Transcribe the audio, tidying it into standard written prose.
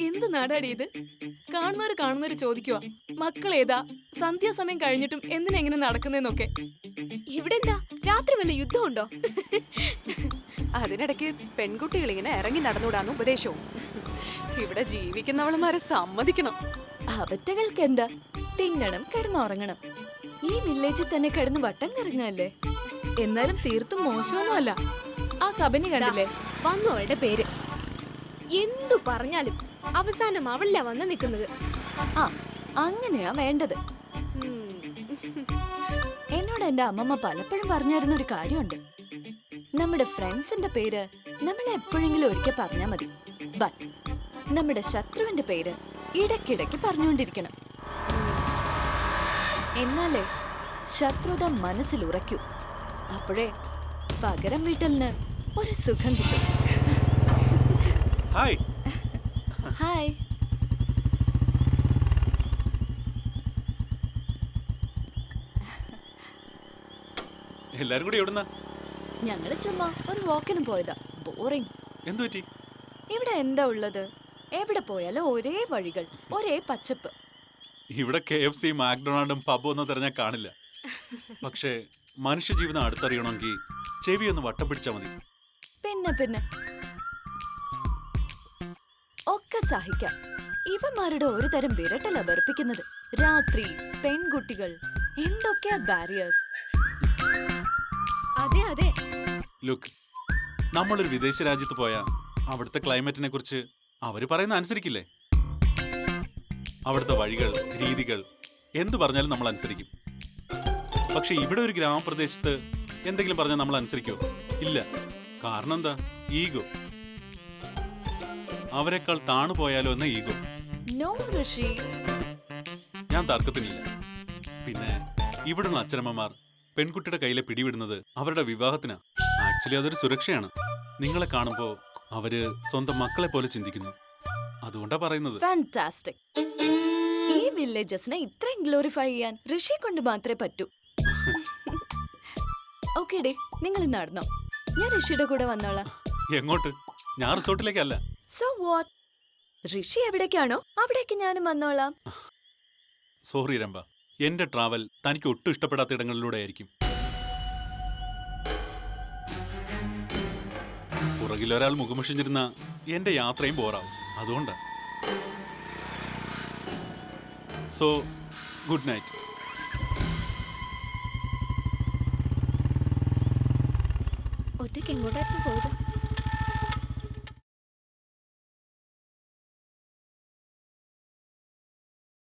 എന്ത് നാടാടി ഇത്? കാണുന്നവര് ചോദിക്കുവാ, മക്കളേതാ, സന്ധ്യാസമയം കഴിഞ്ഞിട്ടും എന്തിനെങ്ങനെ നടക്കുന്നേന്നൊക്കെ. ഇവിടെ എന്താ രാത്രി വല്ല യുദ്ധമുണ്ടോ? അതിനിടയ്ക്ക് പെൺകുട്ടികൾ ഇങ്ങനെ ഇറങ്ങി നടന്നുകൂടാന്ന് ഉപദേശവും. ഇവിടെ ജീവിക്കുന്നവളുമാരെ സമ്മതിക്കണം. അവറ്റകൾക്ക് എന്താ, തിന്നണം കിടന്നുറങ്ങണം. ഈ വില്ലേജിൽ തന്നെ കിടന്ന് വട്ടം കറങ്ങല്ലേ. എന്നാലും തീർത്തും മോശമൊന്നുമല്ല. ആ കബനി കണ്ടില്ലേ? വന്നു അവളുടെ പേര്. എന്തു പറഞ്ഞാലും അവസാനം അവളിലാ വന്ന് നിൽക്കുന്നത്. ആ, അങ്ങനെയാ വേണ്ടത്. എന്നോട് എന്റെ അമ്മമ്മ പലപ്പോഴും പറഞ്ഞിരുന്ന ഒരു കാര്യമുണ്ട്. നമ്മുടെ ഫ്രണ്ട്സിന്റെ പേര് നമ്മൾ എപ്പോഴെങ്കിലും ഒരിക്കൽ പറഞ്ഞാ മതി. ബട്ട് നമ്മുടെ ശത്രുവിന്റെ പേര് ഇടയ്ക്കിടയ്ക്ക് പറഞ്ഞുകൊണ്ടിരിക്കണം. എന്നാലേ ശത്രുത മനസ്സിൽ ഉറയ്ക്കൂ. അപ്പോഴേ പകരം വീട്ടലിന് ഒരു സുഖം കിട്ടും. ഹായ്. ഹായ്. എല്ലാരും കൂടി എവിടുന്ന? ഞങ്ങള് ചുമ്മാ ഒരു വാക്കിന് പോയതാ. ബോറിംഗ്. എന്തു പറ്റി? ഇവിടെ എന്താ ഉള്ളത്? എവിടെ പോയാലും ഒരേ വഴികൾ, ഒരേ പച്ചപ്പ്. ഇവിടെ KFC, മാക്ഡൊണാൾഡും പബ്ബും ഒന്നും തിരഞ്ഞാൽ കാണില്ല. പക്ഷേ മനുഷ്യജീവിതം അടുത്തറിയണമെങ്കിൽ ചെവി ഒന്ന് വട്ടം പിടിച്ചാൽ മതി. പിന്നെ ഒക്കെ സഹിക്കാം. ഇവന്മാരുടെ ഒരു തരം വിരട്ടല വെറുപ്പിക്കുന്നത്. രാത്രി, പെൺകുട്ടികൾ, എന്തൊക്കെയാ ബാരിയേഴ്സ്. അതെ അതെ, ലുക്ക്, നമ്മളൊരു വിദേശ രാജ്യത്ത് പോയാൽ അവിടുത്തെ ക്ലൈമറ്റിനെ കുറിച്ച് അവര് പറയുന്ന അനുസരിക്കില്ലേ? അവിടുത്തെ വഴികൾ, രീതികൾ എന്തു പറഞ്ഞാലും നമ്മൾ അനുസരിക്കും. പക്ഷെ ഇവിടെ ഒരു ഗ്രാമപ്രദേശത്ത് എന്തെങ്കിലും പറഞ്ഞാൽ നമ്മൾ അനുസരിക്കുമോ? ഇല്ല. കാരണം എന്താ? ഈഗോ. അവരെക്കാൾ താണു പോയാലോ എന്ന ഈഗോ. നോ ഋഷി, ഞാൻ തർക്കത്തിനില്ല. പിന്നെ ഇവിടുന്ന് അച്ഛനമ്മമാർ പെൺകുട്ടിയുടെ കയ്യിലെ പിടിവിടുന്നത് അവരുടെ വിവാഹത്തിനാ. ആക്ച്വലി അതൊരു സുരക്ഷയാണ്. നിങ്ങളെ കാണുമ്പോൾ അവര് സ്വന്തം മക്കളെ പോലെ ചിന്തിക്കുന്നു. അതുകൊണ്ടാ പറയുന്നത്. ഫാന്റാസ്റ്റിക്. ഈ വില്ലേജസിനെ ഇത്രയും ഗ്ലോറിഫൈ ചെയ്യാൻ ഋഷിയെ കൊണ്ട് മാത്രമേ പറ്റൂ. ഓക്കെ ഡേ, നിങ്ങൾ നടന്നോ, ഞാൻ ഋഷിയുടെ കൂടെ വന്നോളാം. എങ്ങോട്ട്? ഞാൻ റിസോർട്ടിലേക്കല്ല. So what? ഋഷി എവിടേക്കാണോ അവിടേക്ക് ഞാനും വന്നോളാം. സോറി രംഭ, എന്റെ ട്രാവൽ തനിക്ക് ഒട്ടും ഇഷ്ടപ്പെടാത്ത ഇടങ്ങളിലൂടെ ആയിരിക്കും. പുറകിലൊരാൾ മുഖമുഷിഞ്ഞിരുന്ന എന്റെ യാത്രയും ബോറാവും. അതുകൊണ്ടാ. So good night. ഒറ്റയ്ക്ക് എങ്ങോട്ടായിരുന്നു പോയത്?